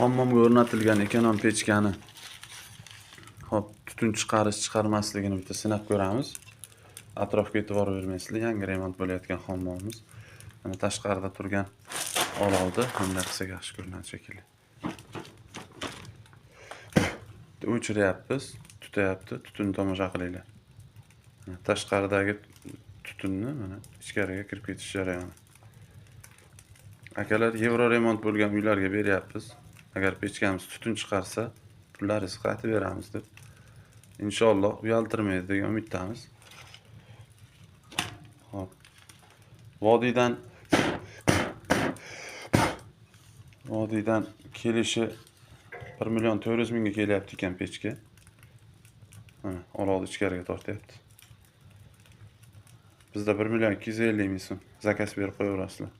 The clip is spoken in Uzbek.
hammomga o'rnatilgan ekan ham pechkani. Hop, tutun chiqarmasligini bitta sinab ko'ramiz. Atrofga e'tibor bermaysizlar, yangi remont bo'layotgan hammomimiz. Mana tashqarida turgan olovni bunday qilsak yaxshi ko'rinadi shekilli. O'chiryapmiz, tutyapti, tutunni tomosha qilinglar. Tashqaridagi tutunni mana ichkariga kirib ketish jarayoni. Akalar, yevro remont bo'lgan uylarga beryapmiz. Agar pechkamiz tutun chiqarsa, pullaringizni qaytib beramiz deb. Inshaalloh uyaltirmaydi degan umiddamiz. Hop. Vodiydan kelishi 1.400.000 ga kelyapti ekan pechka. Mana olovni ichkariga tortyapti. Bizda 1.250.000 so'm zakaz berib qo'yaverasizlar.